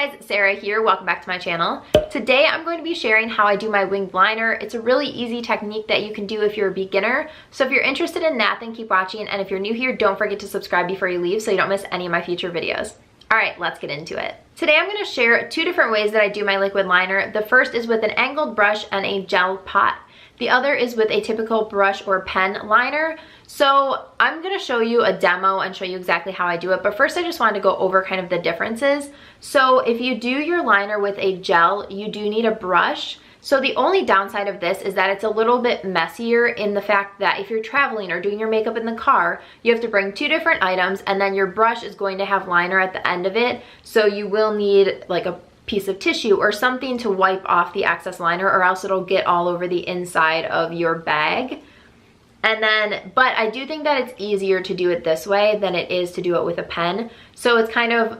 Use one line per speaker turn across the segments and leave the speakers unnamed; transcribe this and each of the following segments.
guys, Sarah here. Welcome back to my channel. Today I'm going to be sharing how I do my winged liner. It's a really easy technique that you can do if you're a beginner. So if you're interested in that, then keep watching. And if you're new here, don't forget to subscribe before you leave so you don't miss any of my future videos. All right, let's get into it. Today I'm going to share two different ways that I do my liquid liner. The first is with an angled brush and a gel pot. The other is with a typical brush or pen liner. So I'm going to show you a demo and show you exactly how I do it. But first I just wanted to go over kind of the differences. So if you do your liner with a gel, you do need a brush. So the only downside of this is that it's a little bit messier in the fact that if you're traveling or doing your makeup in the car, you have to bring two different items and then your brush is going to have liner at the end of it. So you will need like a piece of tissue or something to wipe off the excess liner, or else it'll get all over the inside of your bag. And then, but I do think that it's easier to do it this way than it is to do it with a pen. So it's kind of,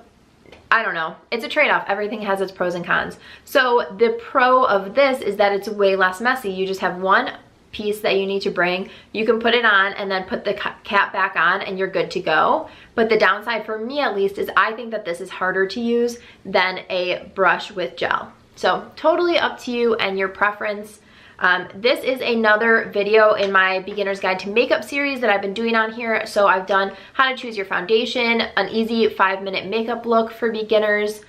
I don't know, it's a trade-off. Everything has its pros and cons. So the pro of this is that it's way less messy. You just have one piece that you need to bring. You can put it on and then put the cap back on and you're good to go. But the downside for me at least is I think that this is harder to use than a brush with gel. So totally up to you and your preference. This is another video in my beginner's guide to makeup series that I've been doing on here. So I've done how to choose your foundation, an easy 5-minute makeup look for beginners.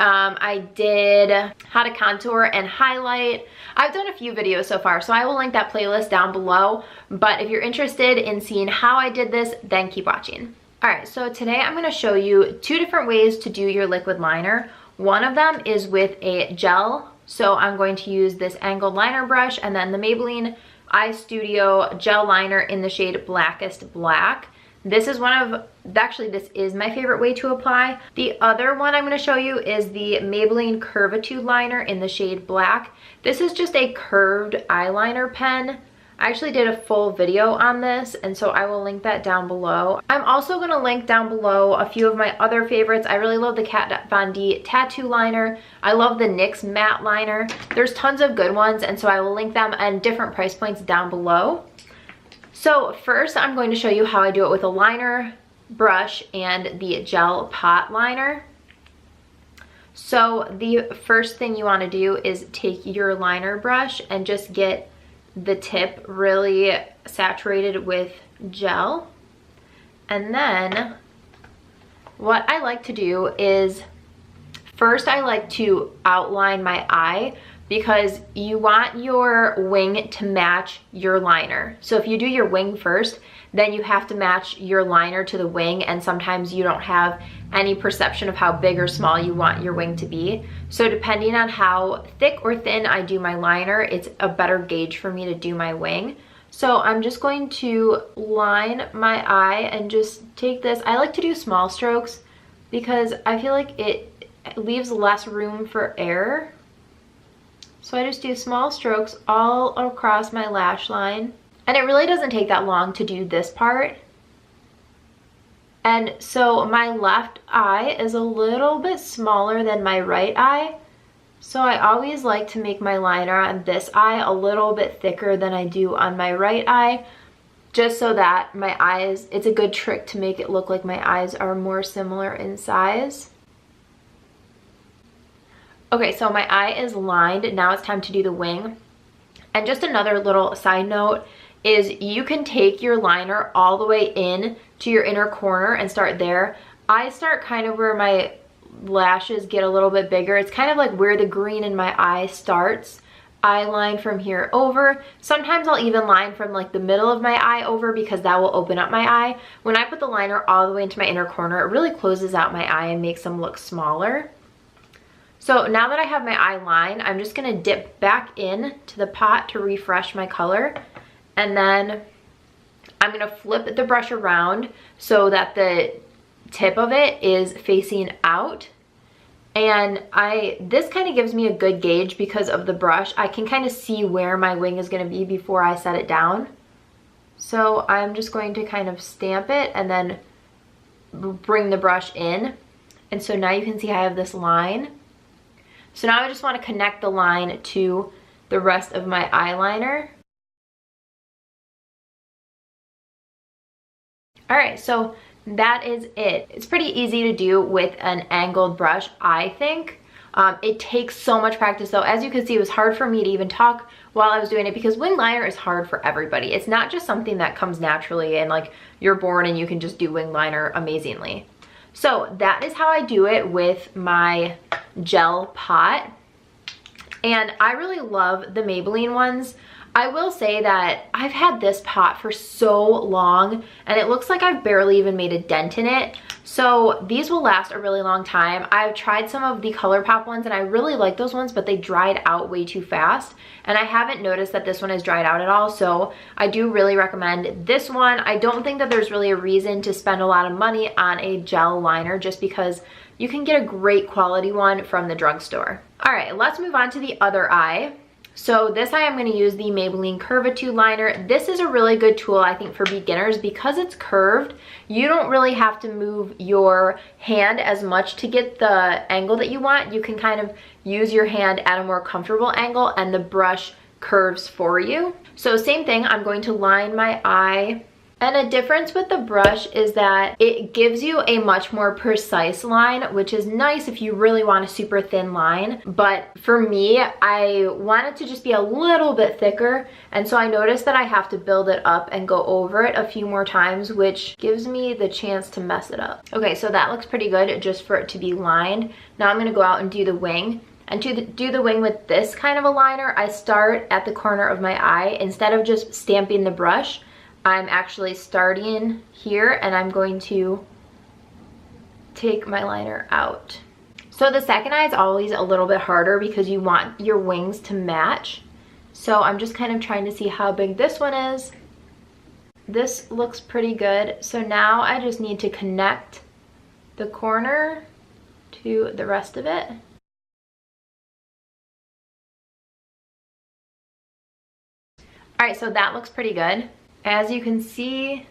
I did how to contour and highlight. I've done a few videos so far, so I will link that playlist down below. But if you're interested in seeing how I did this, then keep watching. All right, so today I'm going to show you two different ways to do your liquid liner. One of them is with a gel. So I'm going to use this angled liner brush and then the Maybelline Eye Studio gel liner in the shade Blackest Black. This is actually this is my favorite way to apply. The other one I'm going to show you is the Maybelline Curvitude liner in the shade Black. This is just a curved eyeliner pen. I actually did a full video on this, and so I will link that down below. I'm also going to link down below a few of my other favorites. I really love the Kat Von D tattoo liner. I love the NYX matte liner. There's tons of good ones, and so I will link them and different price points down below. So first I'm going to show you how I do it with a liner brush and the gel pot liner. So the first thing you want to do is take your liner brush and just get the tip really saturated with gel. And then what I like to do is first I like to outline my eye, because you want your wing to match your liner. So if you do your wing first, then you have to match your liner to the wing, and sometimes you don't have any perception of how big or small you want your wing to be. So depending on how thick or thin I do my liner, it's a better gauge for me to do my wing. So I'm just going to line my eye and just take this. I like to do small strokes because I feel like it leaves less room for error. So I just do small strokes all across my lash line. And it really doesn't take that long to do this part. And so my left eye is a little bit smaller than my right eye. So I always like to make my liner on this eye a little bit thicker than I do on my right eye, just so that my eyes, it's a good trick to make it look like my eyes are more similar in size. Okay, so my eye is lined. Now it's time to do the wing. And just another little side note is you can take your liner all the way in to your inner corner and start there. I start kind of where my lashes get a little bit bigger. It's kind of like where the green in my eye starts. I line from here over. Sometimes I'll even line from like the middle of my eye over, because that will open up my eye. When I put the liner all the way into my inner corner, it really closes out my eye and makes them look smaller. So now that I have my eye line, I'm just gonna dip back in to the pot to refresh my color. And then I'm gonna flip the brush around so that the tip of it is facing out. And this kind of gives me a good gauge because of the brush. I can kind of see where my wing is gonna be before I set it down. So I'm just going to kind of stamp it and then bring the brush in. And so now you can see I have this line. So now I just want to connect the line to the rest of my eyeliner. All right, so that is it. It's pretty easy to do with an angled brush, I think. It takes so much practice though. As you can see, it was hard for me to even talk while I was doing it because winged liner is hard for everybody. It's not just something that comes naturally and like you're born and you can just do winged liner amazingly. So that is how I do it with my gel pot. And I really love the Maybelline ones. I will say that I've had this pot for so long and it looks like I've barely even made a dent in it. So these will last a really long time. I've tried some of the ColourPop ones and I really like those ones, but they dried out way too fast. And I haven't noticed that this one has dried out at all. So I do really recommend this one. I don't think that there's really a reason to spend a lot of money on a gel liner just because you can get a great quality one from the drugstore. All right, let's move on to the other eye. So this eye I'm going to use the Maybelline Curvitude liner. This is a really good tool I think for beginners because it's curved. You don't really have to move your hand as much to get the angle that you want. You can kind of use your hand at a more comfortable angle and the brush curves for you. So same thing, I'm going to line my eye. And a difference with the brush is that it gives you a much more precise line, which is nice if you really want a super thin line. But for me, I want it to just be a little bit thicker. And so I noticed that I have to build it up and go over it a few more times, which gives me the chance to mess it up. Okay, so that looks pretty good just for it to be lined. Now I'm gonna go out and do the wing. And to do the wing with this kind of a liner, I start at the corner of my eye. Instead of just stamping the brush, I'm actually starting here and I'm going to take my liner out. So the second eye is always a little bit harder because you want your wings to match. So I'm just kind of trying to see how big this one is. This looks pretty good. So now I just need to connect the corner to the rest of it. All right, so that looks pretty good. As you can see,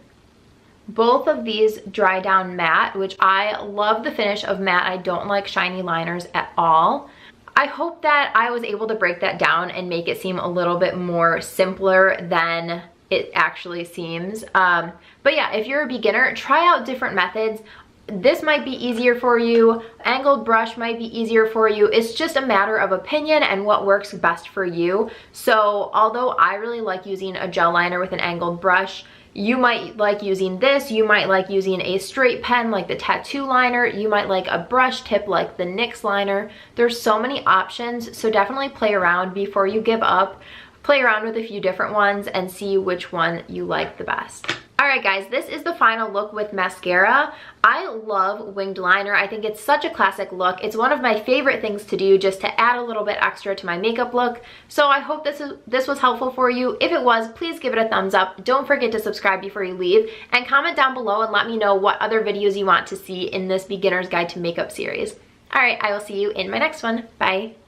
both of these dry down matte, which I love the finish of matte. I don't like shiny liners at all. I hope that I was able to break that down and make it seem a little bit more simpler than it actually seems. But yeah, if you're a beginner, try out different methods. This might be easier for you. Angled brush might be easier for you. It's just a matter of opinion and what works best for you. So although I really like using a gel liner with an angled brush, you might like using this. You might like using a straight pen like the tattoo liner. You might like a brush tip like the NYX liner. There's so many options, so definitely play around before you give up. Play around with a few different ones and see which one you like the best. Alright guys, this is the final look with mascara. I love winged liner. I think it's such a classic look. It's one of my favorite things to do just to add a little bit extra to my makeup look. So I hope this was helpful for you. If it was, please give it a thumbs up. Don't forget to subscribe before you leave and comment down below and let me know what other videos you want to see in this beginner's guide to makeup series. Alright, I will see you in my next one. Bye!